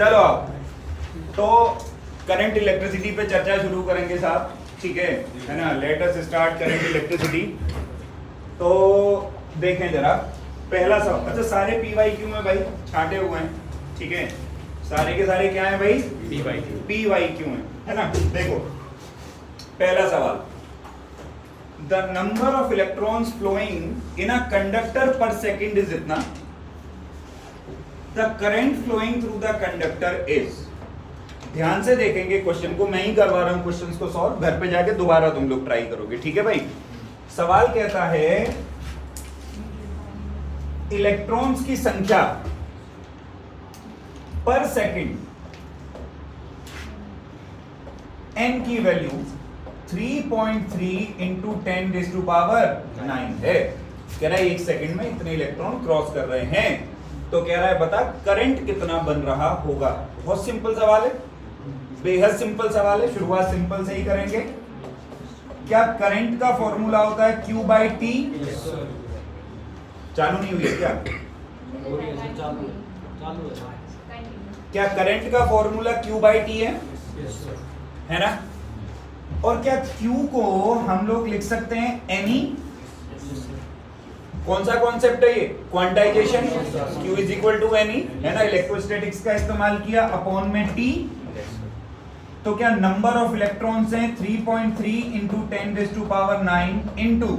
चलो आप तो करंट इलेक्ट्रिसिटी पे चर्चा शुरू करेंगे साहब, ठीक है ना। Let us start current electricity. तो देखें जरा पहला सवाल। अच्छा सारे पी वाई क्यू में भाई छांटे हुए हैं, ठीक है। सारे के सारे क्या है भाई? पी वाई क्यू है ना। देखो पहला सवाल, the number of electrons flowing in a conductor per second is इतना, the current flowing through the conductor is. ध्यान से देखेंगे क्वेश्चन को, मैं ही करवा रहा हूं क्वेश्चंस को सॉल्व, घर पे जाके दोबारा तुम लोग ट्राई करोगे, ठीक है भाई। सवाल कहता है इलेक्ट्रॉन्स की संख्या पर सेकंड n की वैल्यू 3.3 इंटू 10⁻⁹ है। कह रहा है एक सेकंड में इतने इलेक्ट्रॉन क्रॉस कर रहे हैं, तो कह रहा है बता करंट कितना बन रहा होगा। बहुत सिंपल सवाल है, बेहद सिंपल सवाल है। शुरुआत सिंपल से ही करेंगे। क्या करंट का फॉर्मूला होता है Q/T? चालू नहीं हुई है क्या? क्या करंट का फॉर्मूला Q/T है ना। और क्या Q को हम लोग लिख सकते हैं Ne? कौन सा कॉन्सेप्ट है ये? Quantization. Q is equal to Ne है ना। इलेक्ट्रोस्टैटिक्स का इस्तेमाल किया, अपॉन में T। तो क्या नंबर ऑफ इलेक्ट्रॉन्स हैं 3.3 इंटू 10⁻⁹ इंटू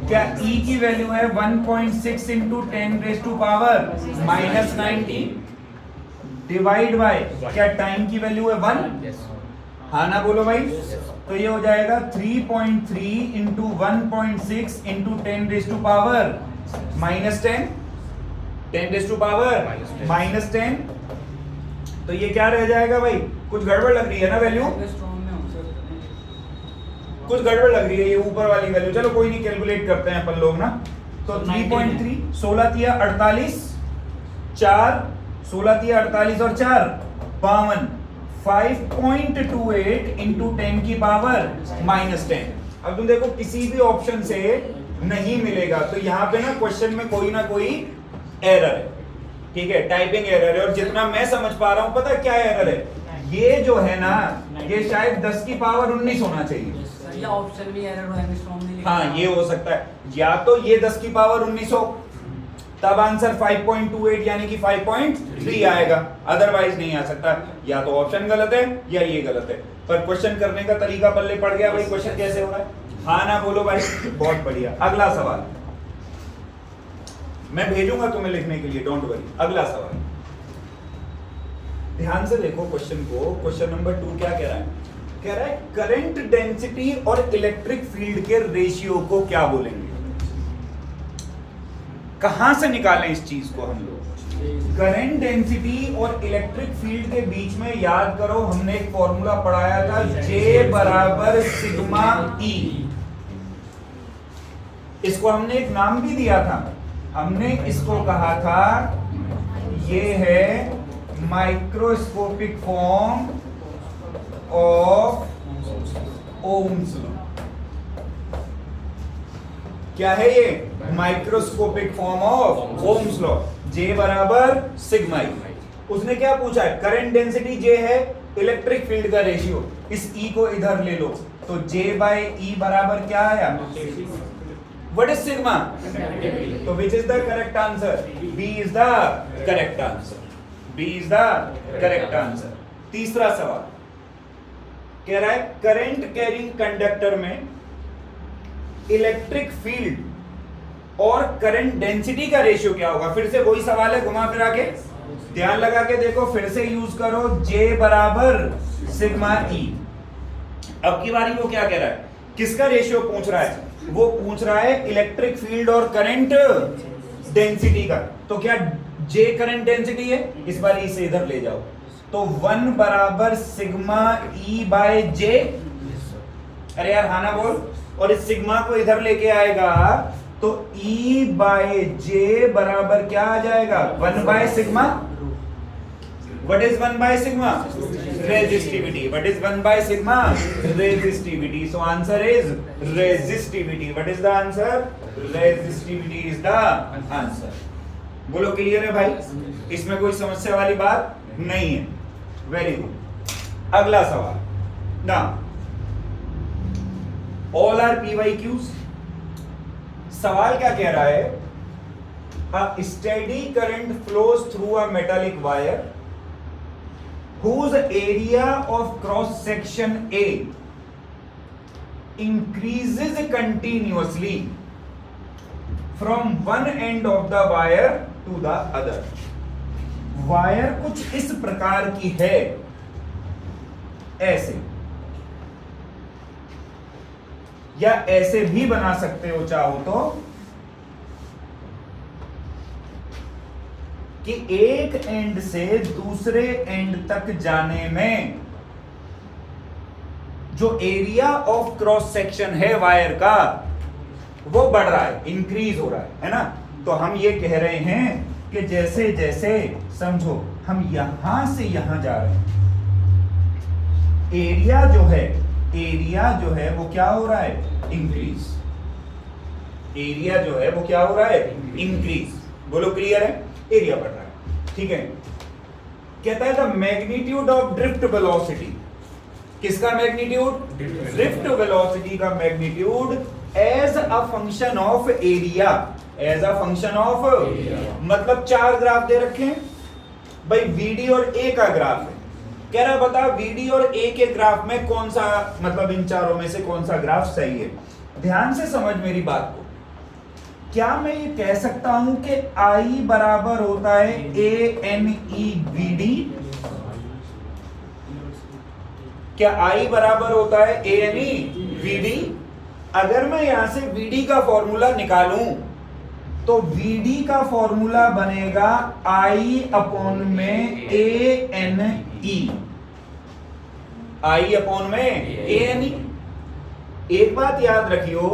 क्या E की वैल्यू है 1.6 इंटू 10⁻⁻90 डिवाइड बाय क्या टाइम की वैल्यू है 1। हाँ ना बोलो भाई। तो ये हो जाएगा 3.3 इंटू 1.6 इंटू 10⁻⁻10 तो ये क्या रह जाएगा भाई? कुछ गड़बड़ लग रही है ना वैल्यू, कुछ गड़बड़ लग रही है ये ऊपर वाली वैल्यू। चलो कोई नहीं, कैलकुलेट करते हैं अपन लोग ना। तो 3.3 16 तिया 48, 4 16 तिया 48 और 4 52, 5.28 इंटू 10⁻⁻10। अब तुम देखो किसी भी ऑप्शन से नहीं मिलेगा, तो यहाँ पे ना क्वेश्चन में कोई ना कोई एरर है, ठीक है, टाइपिंग एरर है। और जितना मैं समझ पा रहा हूं, पता है क्या एरर है? ये जो है ना, ये शायद 10⁻19 होना चाहिए। या ऑप्शन भी एरर है, एंगस्ट्रॉम नहीं लिखा। हाँ ये हो सकता है, या तो ये 10⁻19 हो, तब आंसर 5.28 यानी कि 5.3 आएगा, अदरवाइज नहीं आ सकता। या तो ऑप्शन गलत है या ये गलत है। पर क्वेश्चन करने का तरीका पल्ले पड़ गया भाई, क्वेश्चन कैसे हो रहा है। हाँ ना बोलो भाई, बहुत बढ़िया। अगला सवाल मैं भेजूंगा तुम्हें लिखने के लिए, डोंट वरी। अगला सवाल ध्यान से देखो क्वेश्चन को। क्वेश्चन नंबर 2 क्या कह रहा है? कह रहा है करंट डेंसिटी और इलेक्ट्रिक फील्ड के रेशियो को क्या बोलेंगे। कहां से निकालें इस चीज को हम लोग? करंट डेंसिटी और इलेक्ट्रिक फील्ड के बीच में याद करो, हमने एक फॉर्मूला पढ़ाया था, J = σE। इसको हमने एक नाम भी दिया था, हमने इसको कहा था ये है microscopic form of Ohm's law. क्या है ये? Microscopic form of Ohm's law. J = σE। उसने क्या पूछा है? करंट डेंसिटी J है, इलेक्ट्रिक फील्ड का रेशियो, इस E को इधर ले लो, तो J/E बराबर क्या आया? What is sigma? So which is the correct answer? B is the correct answer. B is the correct answer. तीसरा सवाल कह रहा है करंट कैरिंग कंडक्टर में इलेक्ट्रिक फील्ड और करंट डेंसिटी का रेशियो क्या होगा। फिर से वही सवाल है, घुमा फिरा के ध्यान लगा के देखो, फिर से यूज करो। J = σE। अब की बारी वो क्या कह रहा है? किसका रेशियो पूछ रहा है? वो पूछ रहा है इलेक्ट्रिक फील्ड और करंट डेंसिटी का। तो क्या J करंट डेंसिटी है? इस बार इसे इधर ले जाओ, तो 1 = σE/J। अरे यार हाँ ना बोल। और इस सिग्मा को इधर लेके आएगा तो E/J बराबर क्या आ जाएगा? 1/σ। What is 1/σ? Resistivity. What is 1/σ? Resistivity. So answer is resistivity. What is the answer? Resistivity is the answer. बोलो क्लियर है भाई, इसमें कोई समस्या वाली बात नहीं है। Very good. अगला सवाल ना, ऑल आर PYQs। सवाल क्या कह रहा है, a steady current flows through a metallic wire whose area of cross section A increases continuously from one end of the wire to the other। Wire कुछ इस प्रकार की है, ऐसे या ऐसे भी बना सकते हो चाहो तो, कि एक एंड से दूसरे एंड तक जाने में जो एरिया ऑफ क्रॉस सेक्शन है वायर का वो बढ़ रहा है, इंक्रीज हो रहा है ना। तो हम ये कह रहे हैं कि जैसे जैसे समझो हम यहां से यहां जा रहे हैं, एरिया जो है वो क्या हो रहा है, इंक्रीज। एरिया जो है वो क्या हो रहा है, इंक्रीज। बोलो क्लियर है, एरिया बढ़ रहा है, ठीक है। कहता है the magnitude of drift velocity, किसका मैग्नीट्यूड, ड्रिफ्ट वेलोसिटी का magnitude as a function of area, as a function of, मतलब चार ग्राफ दे रखे हैं भाई, VD और A का ग्राफ है। कह रहा बता VD और A के ग्राफ में कौन सा, मतलब इन चारों में से कौन सा ग्राफ सही है। ध्यान से समझ मेरी बात को, क्या मैं ये कह सकता हूं कि I बराबर होता है ANEVD, क्या I बराबर होता है ANEVD? अगर मैं यहां से VD का फॉर्मूला निकालूं तो VD का फॉर्मूला बनेगा I अपॉन में ANE, I अपॉन में ANE। एक बात याद रखियो,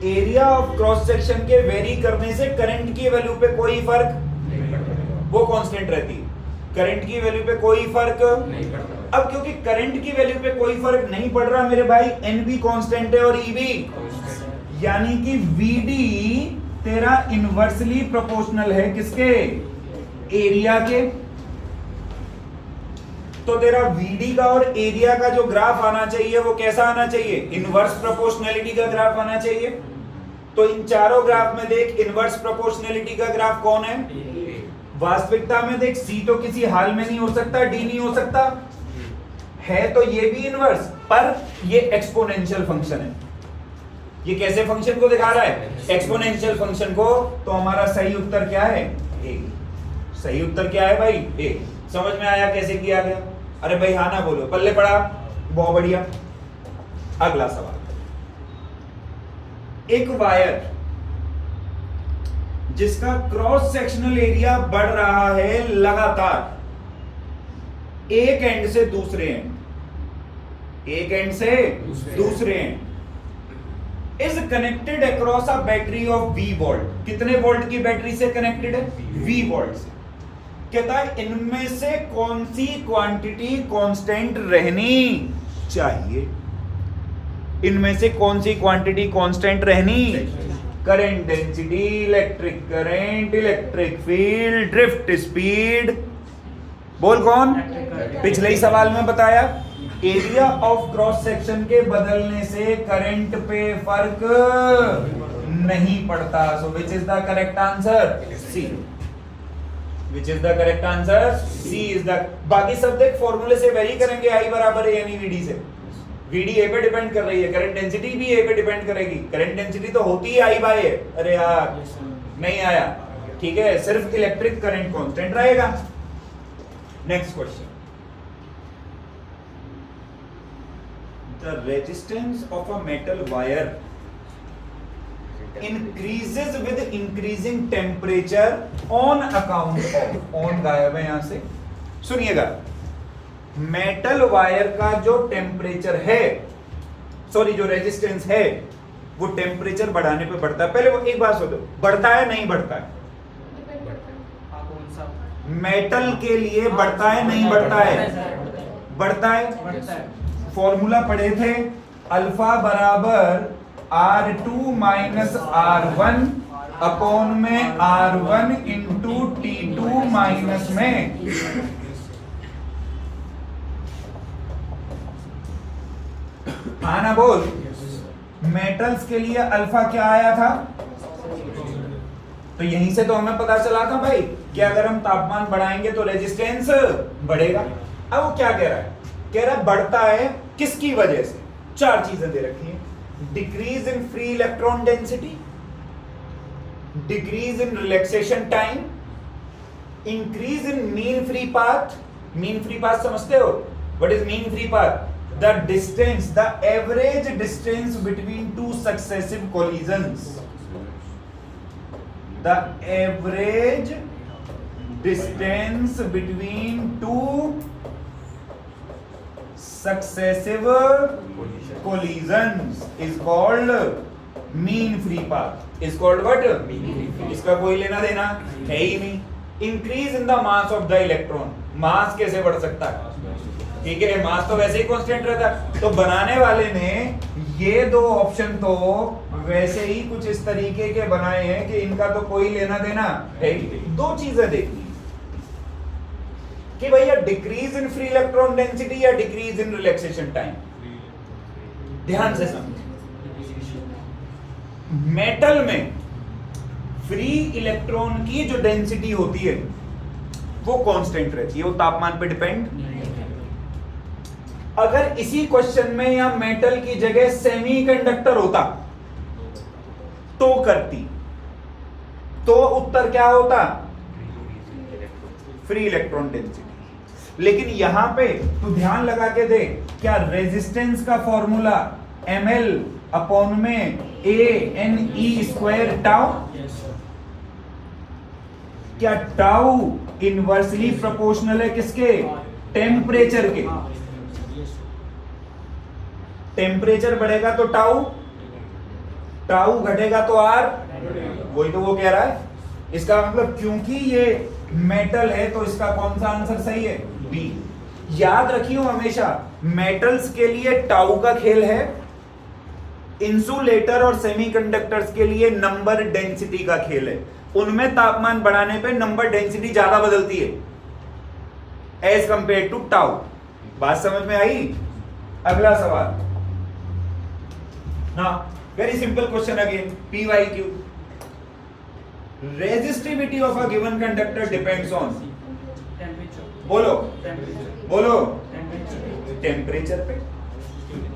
एरिया ऑफ क्रॉस सेक्शन के वेरी करने से करंट की वैल्यू पे कोई फर्क, वो कांस्टेंट रहती है, करंट की वैल्यू पे कोई फर्क नहीं पड़ता। अब क्योंकि करंट की वैल्यू पे कोई फर्क नहीं पड़ रहा मेरे भाई, N भी कांस्टेंट है और E भी, यानी कि VD तेरा इनवर्सली प्रोपोर्शनल है किसके, एरिया के। तो तेरा VD का और एरिया का जो ग्राफ आना चाहिए वो कैसा आना चाहिए, इनवर्स प्रोपोर्शनैलिटी का ग्राफ आना चाहिए। तो इन चारों ग्राफ में देख, इनवर्स प्रोपोर्शनैलिटी का ग्राफ कौन है, वास्तविकता में देख C तो किसी हाल में नहीं हो सकता, D नहीं हो सकता है, तो ये भी इनवर्स, पर ये एक्सपोनेंशियल फंक्शन है। ये कैसे फंक्शन को दिखा रहा है, एक्सपोनेंशियल फंक्शन को। तो हमारा सही उत्तर क्या है, A। सही उत्तर क्या है भाई, A। समझ में आया कैसे किया गया? अरे भाई हाँ ना बोलो, पल्ले पड़ा, बहुत बढ़िया। अगला सवाल, एक वायर जिसका क्रॉस सेक्शनल एरिया बढ़ रहा है लगातार, एक एंड से दूसरे एंड, एक एंड से दूसरे and, is connected across a battery of V volt. कितने वोल्ट की बैटरी से कनेक्टेड है, V वोल्ट से। कहता है इनमें से कौन सी क्वांटिटी कांस्टेंट रहनी चाहिए, इनमें से कौन सी क्वांटिटी कांस्टेंट रहनी, current density, electric current, electric field, drift speed, बोल कौन। पिछले ही सवाल में बताया, एरिया ऑफ क्रॉस सेक्शन के बदलने से करंट पे फर्क नहीं पड़ता। So which is the correct answer, C. Which is the correct answer, C is the. बाकी सब देख फॉर्मूले से वेरी करेंगे, I बराबर है यानी VD से। VD A पे डिपेंड कर रही है, करंट डेंसिटी भी A पे डिपेंड करेगी। करंट डेंसिटी तो होती है I बाय है। अरे यार नहीं आया, ठीक है, सिर्फ इलेक्ट्रिक करंट कांस्टेंट रहेगा। Next question, the resistance of a metal wire increases with increasing temperature on account of, on गायब है यहां से, सुनिएगा, मेटल वायर का जो टेम्परेचर है, सॉरी जो रेजिस्टेंस है, वो टेम्परेचर बढ़ाने पे बढ़ता है। पहले वो एक बात सोचो, बढ़ता है नहीं बढ़ता है, मेटल के लिए बढ़ता है नहीं बढ़ता है, बढ़ता है। फॉर्मूला पढ़े थे, अल्फा बराबर R2 माइनस R1 अपॉन में R1 इंटू T2 माइनस में आना बोल। मेटल्स के लिए अल्फा क्या आया था? तो यहीं से तो हमें पता चला था भाई कि अगर हम तापमान बढ़ाएंगे तो रेजिस्टेंस बढ़ेगा। अब वो क्या कह रहा है? कह रहा है बढ़ता है किसकी वजह से? चार चीजें दे रखी हैं, decrease in free electron density, decrease in relaxation time, increase in mean free path. Mean free path समझते हो? What is mean free path? The distance, the average distance between two successive collisions. The average distance between two successive collisions is called mean free path. Is called what? इसका कोई लेना देना है ही नहीं। Increase in the mass of the electron. मास कैसे बढ़ सकता है? ठीक है, मास तो वैसे ही कांस्टेंट रहता है। तो बनाने वाले ने ये दो ऑप्शन तो वैसे ही कुछ इस तरीके के बनाए हैं कि इनका तो कोई लेना देना है ही। दो चीजें देखनी कि भैया decrease in free electron density या डिक्रीज इन रिलैक्सेशन टाइम। ध्यान से समझ, मेटल में फ्री इलेक्ट्रॉन की जो डेंसिटी होती है वो कांस्टेंट रहती है, वो तापमान पे डिपेंड। अगर इसी क्वेश्चन में या मेटल की जगह सेमीकंडक्टर होता तो करती, तो उत्तर क्या होता? Free electron density. लेकिन यहां पे तू ध्यान लगा के दे, क्या रेजिस्टेंस का फॉर्मूला ml अपॉन में ANE स्क्वायर टाउ? क्या टाउ इनवर्सली प्रोपोर्शनल है किसके? टेम्परेचर के। टेम्परेचर बढ़ेगा तो टाउ, टाउ घटेगा तो आर। वही तो वो कह रहा है। इसका मतलब क्योंकि ये मेटल है तो इसका कौन सा आंसर सही है? बी। याद रखियो हमेशा मेटल्स के लिए टाउ का खेल है, इंसुलेटर और सेमीकंडक्टर्स के लिए नंबर डेंसिटी का खेल है। उनमें तापमान बढ़ाने पे नंबर डेंसिटी ज्यादा बदलती है एज कंपेयर टू टाउ। बात समझ में आई? अगला सवाल, हाँ, very simple question again, PYQ। Resistivity of a given conductor depends on, बोलो बोलो, टेम्परेचर पे।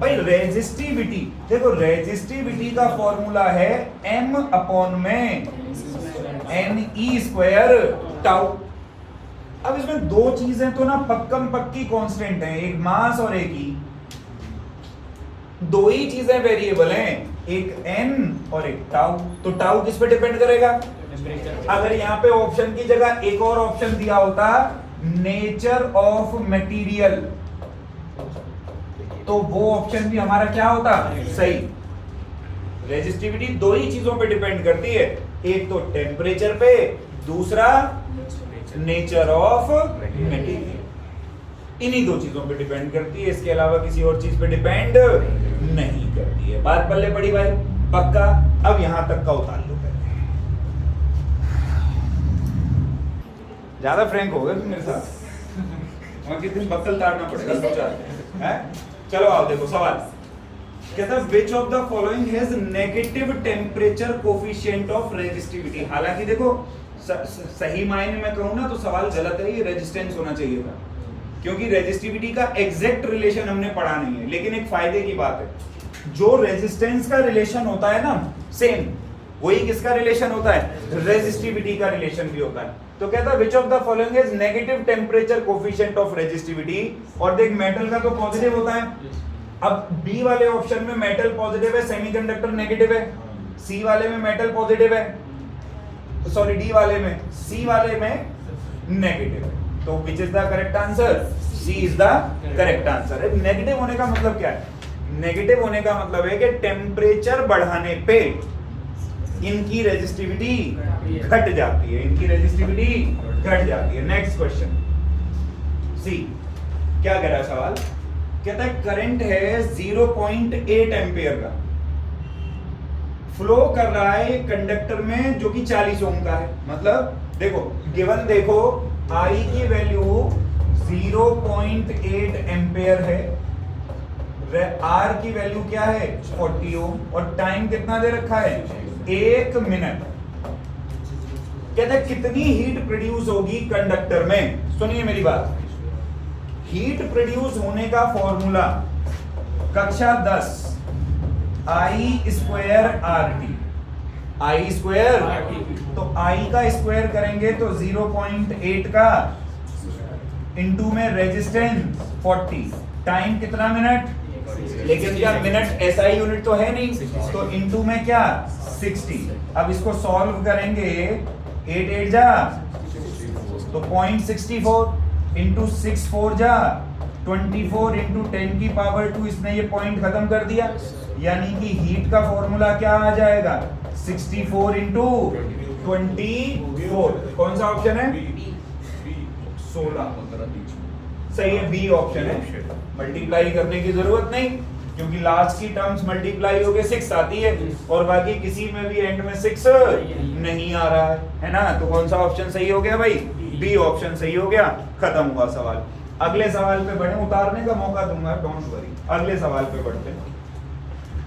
भाई रेजिस्टिविटी देखो, रेजिस्टिविटी का फॉर्मूला है m अपॉन में NE स्क्वायर टाउ। अब इसमें दो चीजें तो ना पक्कम पक्की कांस्टेंट हैं, एक मास और एक ई। दो ही चीजें वेरिएबल हैं, एक n और एक टाउ। तो टाउ किस पे डिपेंड करेगा? अगर यहाँ पे ऑप्शन की जगह एक और ऑप्शन दिया होता नेचर ऑफ मटेरियल, तो वो ऑप्शन भी हमारा क्या होता? सही। रेजिस्टिविटी दो ही चीजों पे डिपेंड करती है, एक तो टेम्परेचर पे, दूसरा नेचर ऑफ मटेरियल। इन्हीं दो चीजों पे डिपेंड करती है, इसके अलावा किसी और चीज पे डिपेंड नहीं करती है। बात पल्ले पड़ी भाई, पक्का? अब यहां तक का उतार लो पहले। ज्यादा फ्रैंक हो गए तुम मेरे साथ, और कितने बक्कल तारना पड़ेगा सोचा है। चलो आओ देखो सवाल कहता है which of the following has negative temperature coefficient of resistivity। हालांकि देखो सही मायने में कहूं ना तो सवाल गलत है, ये रेजिस्टेंस होना चाहिए था, क्योंकि रेजिस्टिविटी का एग्जैक्ट रिलेशन हमने पढ़ा नहीं है। लेकिन एक फायदे की बात है, जो रेजिस्टेंस का रिलेशन होता है ना सेम, वही किसका रिलेशन होता है? रेजिस्टिविटी का रिलेशन भी होता है। तो कहता है which of the following has negative temperature coefficient of resistivity। और देख मेटल का तो पॉजिटिव होता है। अब बी वाले ऑप्शन में मेटल पॉजिटिव है, सेमीकंडक्टर नेगेटिव है। सी वाले में मेटल पॉजिटिव है, सॉरी डी वाले में, सी वाले में नेगेटिव है। तो which is the correct answer? C is the correct answer. Negative होने का मतलब क्या है? नेगेटिव होने का मतलब है कि टेम्परेचर बढ़ाने पे इनकी रेजिस्टिविटी घट जाती है, इनकी रेजिस्टिविटी घट जाती है। नेक्स्ट क्वेश्चन सी, क्या कह रहा है सवाल? कहता है करंट है 0.8 एम्पियर का, फ्लो कर रहा है एक कंडक्टर में जो कि 40 ओम का है। मतलब देखो गिवन देखो आई की वैल्यू 0.8 एम्पेयर है, आर की वैल्यू क्या है 40 ओम, और टाइम कितना दे रखा है 1 मिनट। कहते हैं कितनी हीट प्रोड्यूस होगी कंडक्टर में। सुनिए मेरी बात, हीट प्रोड्यूस होने का फॉर्मूला कक्षा 10 आई स्क्वायर आर टी, आई स्क्वायर, तो आई का स्क्वायर करेंगे तो 0.8 का इनटू में रेजिस्टेंस 40, टाइम कितना मिनट, लेकिन क्या मिनट एसआई यूनिट तो है नहीं, तो इनटू में क्या 60। अब इसको सॉल्व करेंगे 8 8 जा तो 0.64 इंटू 6 4 जा 24 इंटू 10 की पावर 2, इसने ये पॉइंट खत्म कर दिया। यानी कि हीट का फॉर्मूला क्या आ जाएगा 64 इंटू 24। कौन सा ऑप्शन है 16, सही है, बी ऑप्शन है। मल्टीप्लाई करने की जरूरत नहीं क्योंकि लास्ट की टर्म्स मल्टीप्लाई होके 6 आती है और बाकी किसी में भी एंड में 6 नहीं आ रहा है ना। तो कौन सा ऑप्शन सही हो गया भाई, बी ऑप्शन सही हो गया, खत्म हुआ सवाल। अगले सवाल पे बढ़े, उतारने का मौका दूंगा, डोंट वरी। अगले सवाल पे बढ़ते हैं।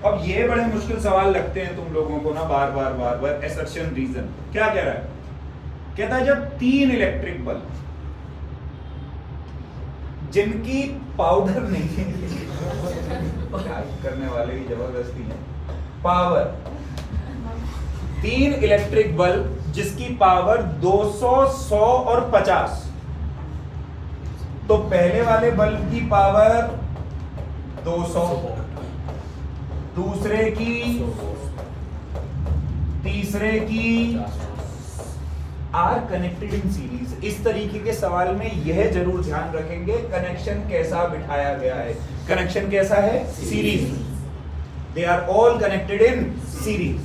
अब ये बड़े मुश्किल सवाल लगते हैं तुम लोगों को ना, बार बार एसर्शन रीजन क्या कह रहा है, कहता है जब 3 इलेक्ट्रिक बल्ब जिनकी पाउडर नहीं है करने वाले की जबरदस्ती है, पावर 3 इलेक्ट्रिक बल्ब जिसकी पावर 200, 100 और 50, तो पहले वाले बल्ब की पावर 200, दूसरे की, तीसरे की, आर कनेक्टेड इन सीरीज। इस तरीके के सवाल में यह जरूर ध्यान रखेंगे कनेक्शन कैसा बिठाया गया है। कनेक्शन कैसा है, series, they are all connected in series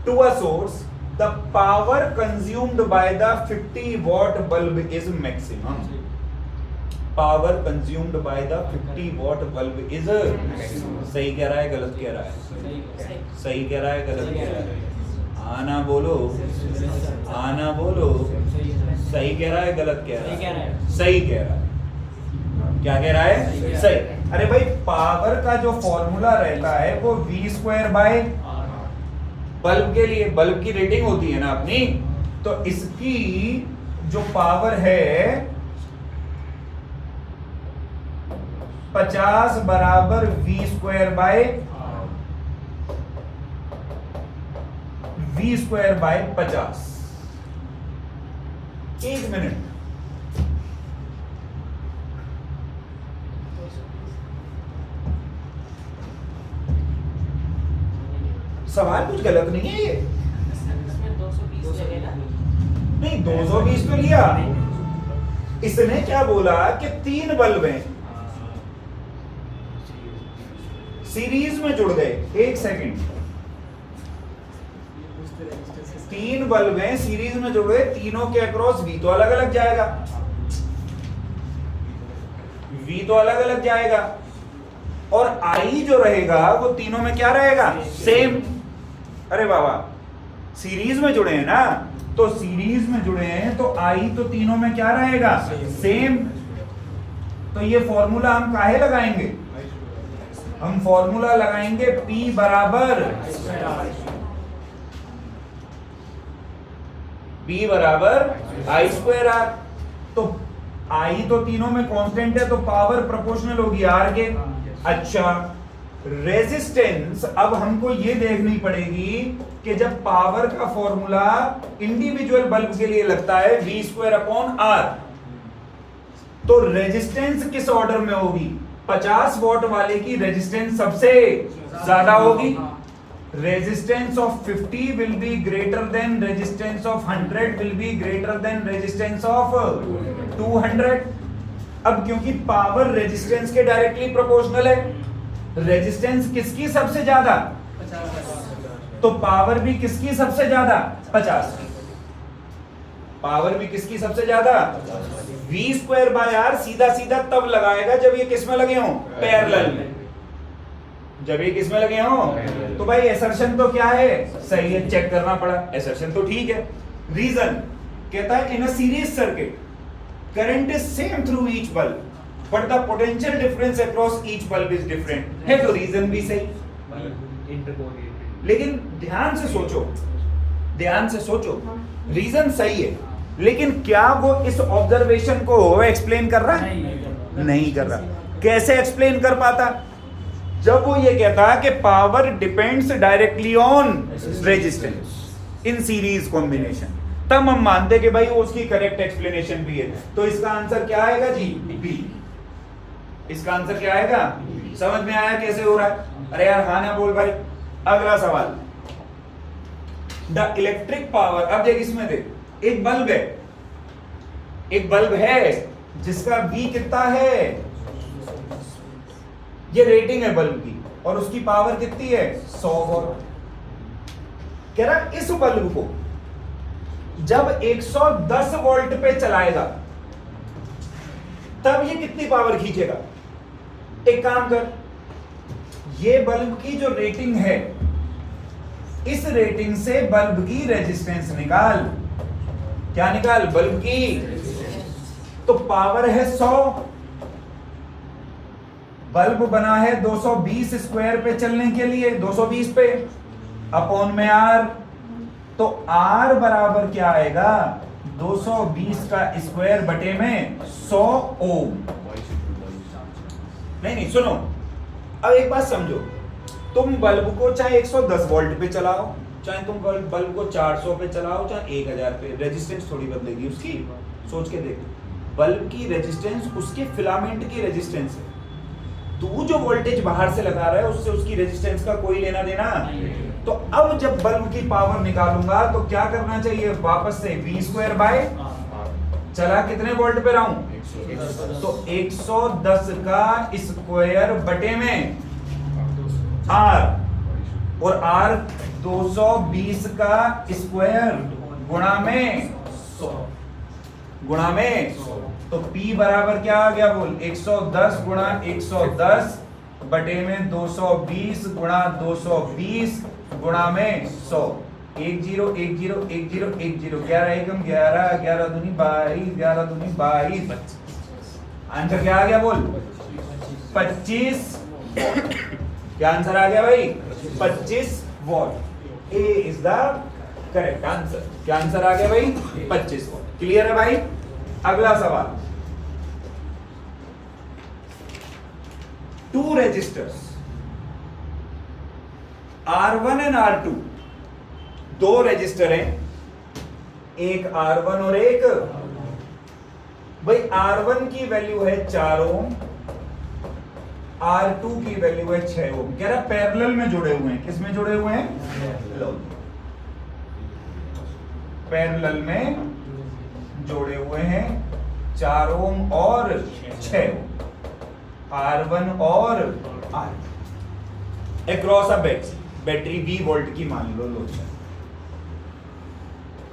to a source. The power consumed by the 50 watt bulb is maximum. Power consumed by the 50 watt bulb is, सही कह रहा है गलत कह रहा है, सही कह रहा है गलत कह रहा है, आना बोलो, आना बोलो, सही कह रहा है गलत कह रहा है, सही कह रहा है, क्या कह रहा है सही। अरे भाई पावर का जो फॉर्मूला रहता है वो v स्क्वायर बाय बल्ब के लिए, बल्ब की रेटिंग होती है ना अपनी, तो इसकी जो पावर है 50 बराबर v square by v square by 50। 1 minute, सवाल कुछ गलत नहीं है ये, इसमें 220 लगेगा नहीं 220 तो लिया। इसने क्या बोला कि 3 बल्ब हैं सीरीज में जुड़ गए। 1 सेकंड, 3 बल्ब हैं सीरीज में जुड़ गए, तीनों के अक्रॉस V तो अलग अलग जाएगा, V तो अलग अलग जाएगा, और I जो रहेगा वो तीनों में क्या रहेगा, सेम। अरे बाबा सीरीज में जुड़े हैं ना, तो सीरीज में जुड़े हैं तो I तो तीनों में क्या रहेगा, सेम। तो ये फॉर्मूला हम काहे लगाएंगे, हम फॉर्मूला लगाएंगे P बराबर I स्क्वायर आर। तो I तो तीनों में कांस्टेंट है तो पावर प्रोपोर्शनल होगी R के। अच्छा रेजिस्टेंस, अब हमको ये देखनी पड़ेगी कि जब पावर का फॉर्मूला इंडिविजुअल बल्ब के लिए लगता है V स्क्वायर अपॉन R, तो रेजिस्टेंस किस ऑर्डर में होगी, 50 वॉट वाले की रेजिस्टेंस सबसे ज्यादा होगी। Resistance of 50 will be greater than resistance of 100 will be greater than resistance of 200। अब क्योंकि पावर रेजिस्टेंस के डायरेक्टली प्रोपोर्शनल है, रेजिस्टेंस किसकी सबसे ज्यादा, 50, तो पावर भी किसकी सबसे ज्यादा, 50, पावर भी किसकी सबसे ज्यादा, V स्क्वायर बाय R सीधा सीधा तब लगाएगा जब ये किस में लगे हों, पैरेलल में। जब ये किसमें लगे हो, तो भाई एसर्शन तो क्या है, सही है, चेक करना पड़ा, एसर्शन तो ठीक है। रीजन कहता है in a series circuit current is same through each bulb but the potential difference across each bulb is different है, तो रीजन भी सही। लेकिन ध्यान से सोचो, ध्यान से सोचो, रीजन सही है लेकिन क्या वो इस ऑब्जर्वेशन को एक्सप्लेन कर रहा है, नहीं कर रहा। कैसे एक्सप्लेन कर पाता, जब वो ये कहता है कि power depends directly on resistance in series combination, तब हम मानते कि भाई उसकी करेक्ट एक्सप्लेनेशन भी है। तो इसका आंसर क्या आएगा जी, बी। इसका आंसर क्या आएगा, समझ में आया कैसे हो रहा है? अरे यार हाँ ना बोल भाई। अगला सवाल, द इलेक्ट्रिक पावर, अब देख इसमें देख, एक बल्ब है, एक बल्ब है जिसका V कितना है, ये रेटिंग है बल्ब की, और उसकी पावर कितनी है 100 वॉट। कह रहा इस बल्ब को जब 110 वोल्ट पे चलाएगा तब ये कितनी पावर खींचेगा। एक काम कर, ये बल्ब की जो रेटिंग है, इस रेटिंग से बल्ब की रेजिस्टेंस निकाल। क्या निकाल, बल्ब की। तो पावर है 100, बल्ब बना है 220 स्क्वायर पे चलने के लिए, 220 पे अपॉन में R, तो R बराबर क्या आएगा, 220 का स्क्वायर बटे में 100 ओम। नहीं सुनो, अब एक बात समझो, तुम बल्ब को चाहे 110 वोल्ट पे चलाओ, चाहे तुम बल्ब को 400 पे चलाओ, चाहे 1000 पे, रेजिस्टेंस थोड़ी बदलेगी उसकी। सोच के देख, बल्ब की रेजिस्टेंस उसके फिलामेंट की रेजिस्टेंस है, तू जो वोल्टेज बाहर से लगा रहा है उससे उसकी रेजिस्टेंस का कोई लेना देना। तो अब जब बल्ब की पावर निकालूंगा तो क्या करना चाहिए, वापस से V स्क्वायर बाय, चला कितने वोल्ट पे रहा हूं, तो 110 का स्क्वायर बटे में R, और R 220 का स्क्वायर गुणा में 100, गुणा में, तो P बराबर क्या आ गया बोल, 110 गुणा 110 बटे में 220 गुणा 220 गुणा में 100। 1 0 1 0 1 0 1 0, 11 एकम 11, 11 दूनी 22, 11 दूनी 22, आंसर क्या आ गया बोल, 25। क्या आंसर आ गया भाई, 25 what. A is the correct answer. क्या आंसर आ गया भाई, 25 वॉट। क्लियर है भाई। अगला सवाल, 2 resistors R1 and R2, 2 resistor हैं, एक R1 और एक, भाई R1 की वैल्यू है 4 ओम, R2 की वैल्यू है 6 ओम। कह रहा पैरेलल में जुड़े हुए हैं, किस में जुड़े हुए हैं, लो पैरेलल में जोड़े हुए हैं, 4 ओम और 6 ओम, R1 और R2 across a battery 20 volt की मान लो,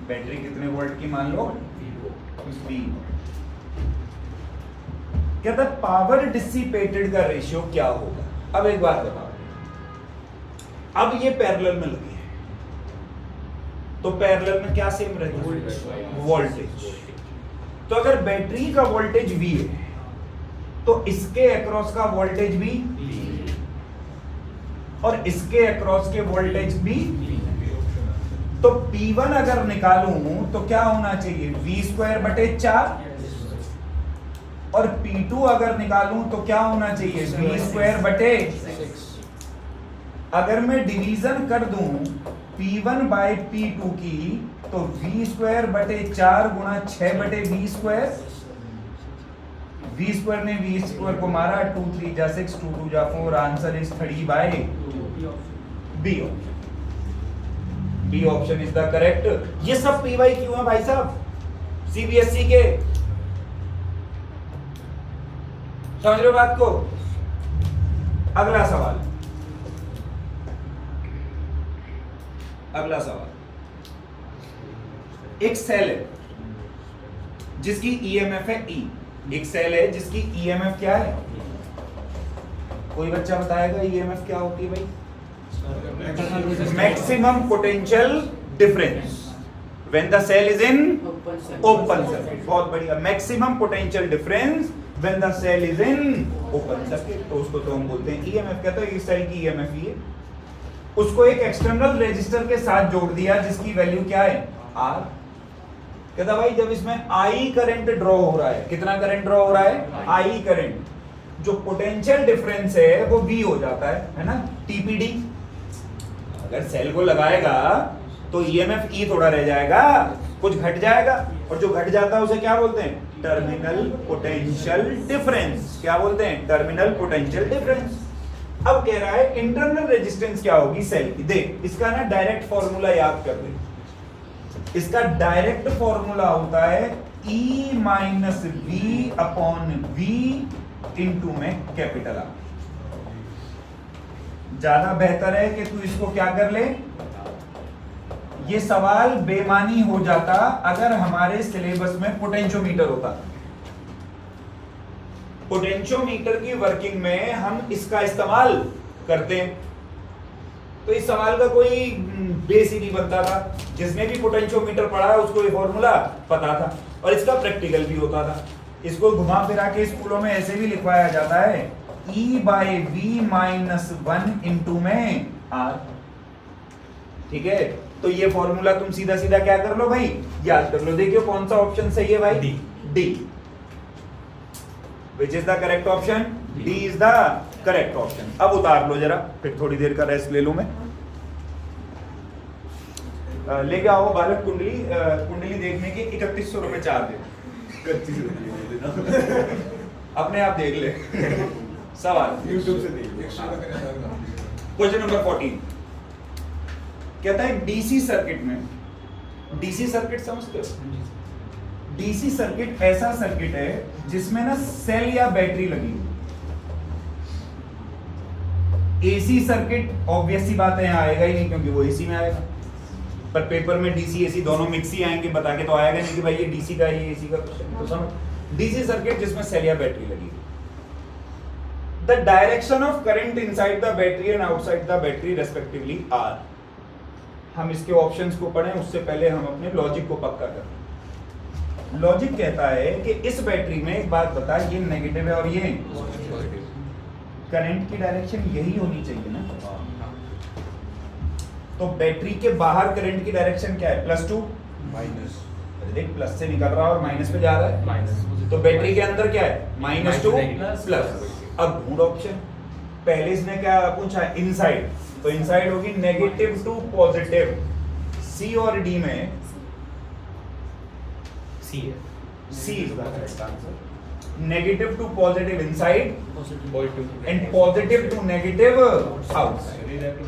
बैटरी कितने वोल्ट की मान लो, 20 वोल्ट। कहता है पावर डिसिपेटेड का रेशियो क्या होगा। अब एक बात बताओ, अब ये पैरेलल में लगे हैं, तो पैरेलल में क्या सेम रहेगा, वोल्टेज। तो अगर बैटरी का वोल्टेज V है तो इसके अक्रॉस का वोल्टेज भी, और इसके अक्रॉस के वोल्टेज भी। तो P1 अगर निकालूं तो क्या होना चाहिए, V स्क्वायर बटे 4, और P2 अगर निकालूं तो क्या होना चाहिए, V स्क्वायर बटे। अगर मैं डिवीजन कर दूं P1 बाय P2 की, तो V स्क्वायर बटे 4 गुणा 6 बटे V स्क्वायर, V स्क्वायर ने V स्क्वायर को मारा, 2 3 जा 6, 2 2 जा 4, answer is 30 by B option. B option is the correct. ये सब PY क्यों है भाई साहब, CBSE के, समझ रहे हो बात को। अगला सवाल, अगला सवाल, एक सेल है जिसकी EMF है E, एक सेल है जिसकी EMF क्या है, कोई बच्चा बताएगा ईएमएफ क्या होती है भाई? Maximum potential difference when the cell is in open circuit. बहुत बढ़िया, maximum potential difference when the cell is in open circuit, तो उसको तो हम बोलते हैं ईएमएफ। कहता है इस सेल की ईएमएफ ही है। उसको एक एक्सटर्नल रेजिस्टर के साथ जोड़ दिया जिसकी वैल्यू क्या है? आर। कहता भाई जब इसमें आई करंट ड्रॉ हो रहा है, कितना करंट ड्रॉ हो रहा है? आई करंट, जो पोटेंशियल डिफरेंस है वो V हो जाता है ना, टीपीडी। अगर सेल को लगाएगा तो ईएमएफ ई थोड़ा रह जाएगा, कुछ घट जाएगा, और जो घट जाता है उसे क्या बोलते हैं? Terminal potential difference. क्या बोलते हैं? Terminal potential difference. अब कह रहा है इंटरनल रेजिस्टेंस क्या होगी सेल की। देख इसका ना डायरेक्ट फॉर्मूला याद कर ले। इसका डायरेक्ट फॉर्मूला होता है E minus V upon V into में कैपिटल आर। ज्यादा बेहतर है कि तू इसको क्या कर ले, ये सवाल बेमानी हो जाता अगर हमारे सिलेबस में पोटेंशियोमीटर होता। पोटेंशियोमीटर की वर्किंग में हम इसका इस्तेमाल करते हैं, तो इस सवाल का कोई बेस ही नहीं बनता था। जिसने भी पोटेंशियोमीटर पढ़ा है उसको ये फॉर्मूला पता था, और इसका प्रैक्टिकल भी होता था। इसको घुमा फिरा के स्कूलों में ऐसे भी लिखवाया जाता है E by V minus 1 into में R। ठीक है, तो ये फॉर्मूला तुम सीधा सीधा क्या कर लो भाई, याद कर लो। देखियो कौन सा ऑप्शन सही है भाई? D. Which is the correct option? D is the correct option. अब उतार लो जरा, फिर थोड़ी देर का रेस्ट ले लूं मैं। लेके आओ बालक कुंडली। कुंडली देखने के 3100 रुपए चार्ज है। अपने आप देख ले। सवाल YouTube से देख ले। क्वेश्चन नंबर 14 कहता है डीसी सर्किट में, डीसी सर्किट समझते हो? डीसी सर्किट ऐसा सर्किट है जिसमें ना सेल या बैटरी लगी। एसी सर्किट ऑब्वियस सी बात है यहाँ आएगा ही नहीं, क्योंकि वो एसी में आएगा। पर पेपर में डीसी एसी दोनों मिक्स ही आएंगे, बता के तो आएगा नहीं कि भाई ये डीसी का ये एसी का क्वेश्चन। तो समझ, डीसी सर्किट जिसमें सेल या बैटरी लगी। The direction of current inside the battery and outside the battery respectively are. हम इसके ऑप्शंस को पढ़ें उससे पहले हम अपने लॉजिक को पक्का करें। लॉजिक कहता है कि इस बैटरी में एक बात बता, ये नेगेटिव है और ये करंट की डायरेक्शन यही होनी चाहिए ना। तो बैटरी के बाहर करंट की डायरेक्शन क्या है? +2 माइनस। देख प्लस से निकल रहा है और माइनस पे जा रहा है माइनस। तो बैटरी के अंदर क्या है? -2 प्लस। अब ढूंढ ऑप्शन। पहले इसने क्या पूछा? इनसाइड, तो इनसाइड होगी नेगेटिव टू पॉजिटिव। सी और डी में सी है, C is the correct answer. Negative to positive inside and positive to negative outside.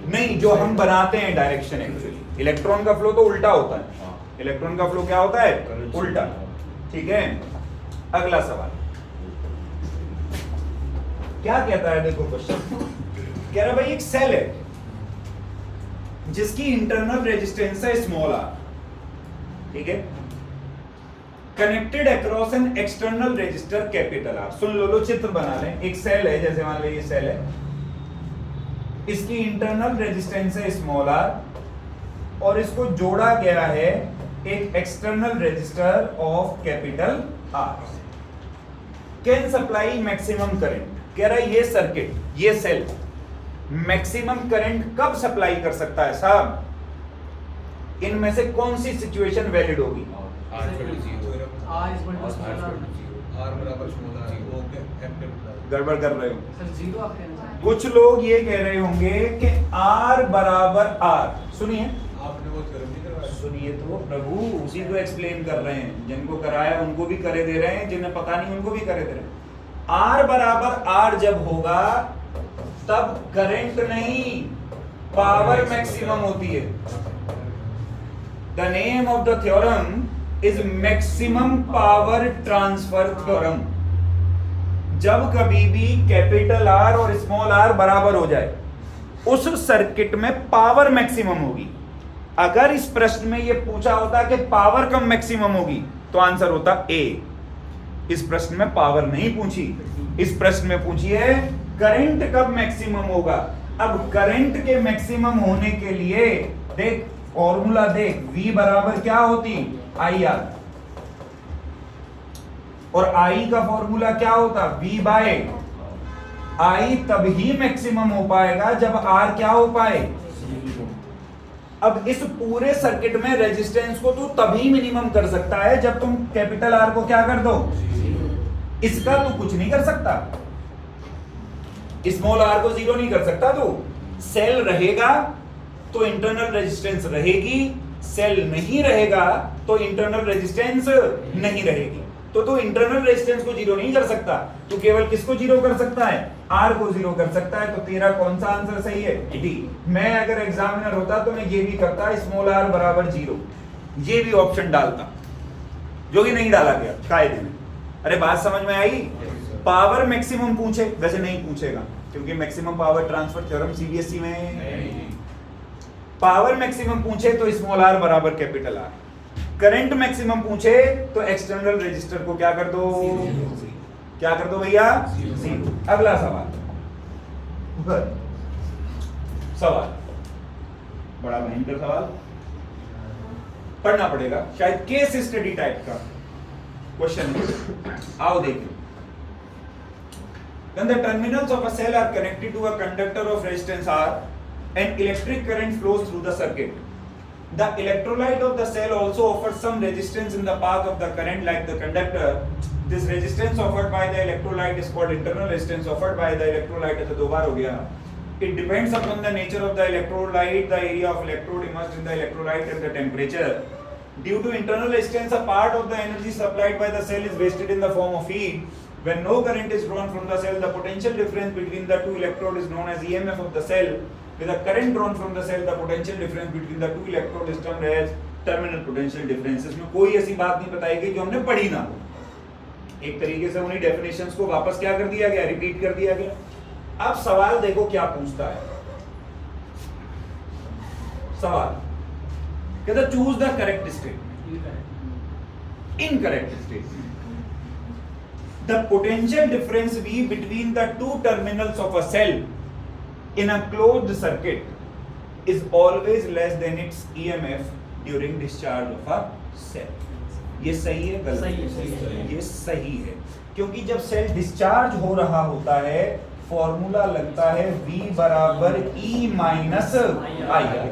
नहीं, जो हम बनाते हैं डायरेक्शन एक्चुअली। इलेक्ट्रॉन का फ्लो तो उल्टा होता है। इलेक्ट्रॉन का फ्लो क्या होता है? उल्टा। ठीक है, अगला सवाल क्या कहता है? देखो क्वेश्चन कह रहा भाई एक सेल है जिसकी इंटरनल रेजिस्टेंस है स्मॉल r। ठीक है, connected across an external resistor capital R। सुन लो, चित्र बना लें। एक सेल है, जैसे मान लो ये सेल है, इसकी इंटरनल रेजिस्टेंस है स्मॉल r, और इसको जोड़ा गया है एक external resistor of capital R। Can supply maximum current. कह रहा है ये सर्किट, ये सेल मैक्सिमम करंट कब सप्लाई कर सकता है साहब? इनमें से कौन सी सिचुएशन वैलिड होगी? गड़बड़ कर रहे हो। कुछ लोग ये कह रहे होंगे कि R बराबर R। सुनिए, सुनिए तो प्रभु, उसी को एक्सप्लेन कर रहे हैं। जिनको कराया उनको भी करे दे रहे हैं, जिन्हें पता नहीं उनको भी करे दे रहे हैं। R बराबर R जब होगा तब करंट नहीं, पावर मैक्सिमम होती है। The name of the theorem is maximum power transfer theorem. जब कभी भी कैपिटल R और स्मॉल r बराबर हो जाए, उस सर्किट में पावर मैक्सिमम होगी। अगर इस प्रश्न में यह पूछा होता कि पावर कम मैक्सिमम होगी, तो आंसर होता A। इस प्रश्न में पावर नहीं पूछी, इस प्रश्न में पूछिए करंट कब मैक्सिमम होगा। अब करंट के मैक्सिमम होने के लिए देख फॉर्मूला देख, V बराबर क्या होती IR, और I का फॉर्मूला क्या होता V बाय I। तभी मैक्सिमम हो पाएगा जब R क्या हो पाए। अब इस पूरे सर्किट में रेजिस्टेंस को तू तभी मिनिमम कर सकता है जब तुम कैपिटल R को क्या कर दो, इसका तू कुछ नहीं कर सकता, स्मॉल r को जीरो नहीं कर सकता। तू सेल रहेगा तो इंटरनल रेजिस्टेंस रहेगी, सेल नहीं रहेगा तो इंटरनल रेजिस्टेंस नहीं रहेगी। तो तू इंटरनल रेजिस्टेंस को जीरो नहीं कर सकता, तू केवल किसको जीरो कर सकता है, R को जीरो कर सकता है। तो तेरा कौन सा आंसर सही है, डी। मैं अगर एग्जामिनर होता तो मैं ये भी करता स्मॉल r बराबर जीरो, ये भी ऑप्शन डालता, जो कि नहीं डाला गया कायदे में। अरे बात समझ में आई। पावर मैक्सिमम पूछे, वैसे नहीं पूछेगा क्योंकि maximum power transfer theorem CBSE में। पावर मैक्सिमम पूछे तो स्मॉल r बराबर कैपिटल R। करंट मैक्सिमम पूछे तो एक्सटर्नल रजिस्टर को क्या कर दो, क्या कर दो भैया, जीरो। अगला सवाल, सवाल बड़ा भयंकर सवाल, पढ़ना पड़ेगा, शायद केस स्टडी टाइप का क्वेश्चन है। आओ देखें। When the terminals of a cell are connected to a conductor of resistance R and electric current flows through the circuit, the electrolyte of the cell also offers some resistance in the path of the current like the conductor. This resistance offered by the electrolyte is called internal resistance offered by the electrolyte। तो दो बार हो गया। It depends upon the nature of the electrolyte, the area of electrode immersed in the electrolyte and the temperature. Due to internal resistance, a part of the energy supplied by the cell is wasted in the form of heat. When no current is drawn from the cell, the potential difference between the two electrodes is known as EMF of the cell. With a current drawn from the cell, the potential difference between the two electrodes is termed as terminal potential difference। इसमें कोई ऐसी बात नहीं बताई गई जो हमने पढ़ी ना। एक तरीके से उन्हीं डेफिनेशंस को वापस क्या कर दिया गया, रिपीट कर दिया गया। अब सवाल देखो क्या पूछता है। सवाल कहता choose the correct statement, incorrect statement. The potential difference V between the two terminals of a cell in a closed circuit is always less than its EMF during discharge of a cell। ये सही है गलत? ये सही है, क्योंकि जब cell discharge हो रहा होता है फॉर्मूला लगता है V बराबर E माइनस IR।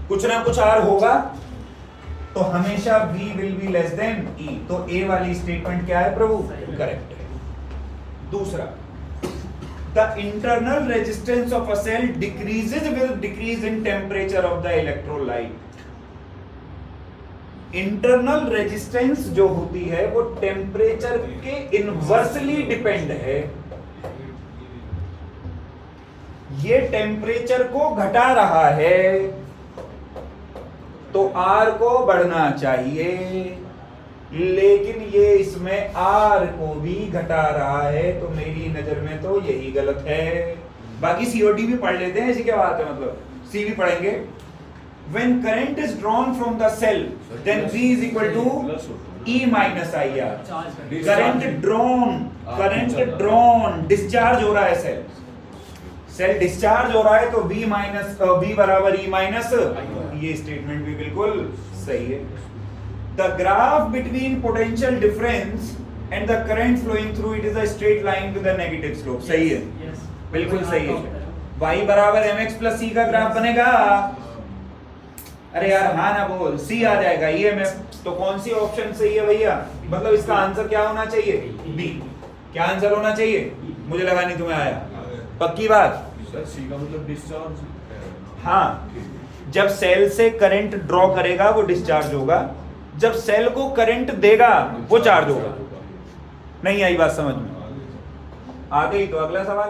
कुछ ना कुछ R होगा तो हमेशा V will be less than E। तो A वाली स्टेटमेंट क्या है प्रभु, करेक्ट है। दूसरा, the internal resistance of a cell decreases with decrease in temperature of the electrolyte. Internal resistance जो होती है वो टेम्परेचर के इनवर्सली डिपेंड है। ये टेम्परेचर को घटा रहा है तो R को बढ़ना चाहिए, लेकिन ये इसमें R को भी घटा रहा है, तो मेरी नजर में तो यही गलत है। बाकी COD भी पढ़ लेते हैं, इसी के बात है, मतलब C भी पढ़ेंगे। When current is drawn from the cell, then V is equal to E minus IR। Current drawn discharge हो रहा है, सेल डिस्चार्ज हो रहा है तो V बराबर E माइनस, ये स्टेटमेंट भी बिल्कुल सही है। The graph between potential difference and the current flowing through it is a straight line with a negative slope. सही है, बिल्कुल सही है। Y बराबर mx प्लस C का ग्राफ बनेगा। अरे यार हाँ ना बोल, C आ जाएगा EMF। तो कौन सी ऑप्शन सही है भैया, मतलब इसका आंसर क्या होना चाहिए, B। क्या आंसर होना चाहिए, मुझे लगा नहीं तुम्हें आया, पक्की बात। C का मतलब डिस्चार्ज। हाँ, जब सेल से करंट ड्रॉ करेगा वो डिस्चार्ज होगा, जब सेल को करंट देगा वो चार्ज होगा। नहीं आई बात समझ में, आ गई। तो अगला सवाल।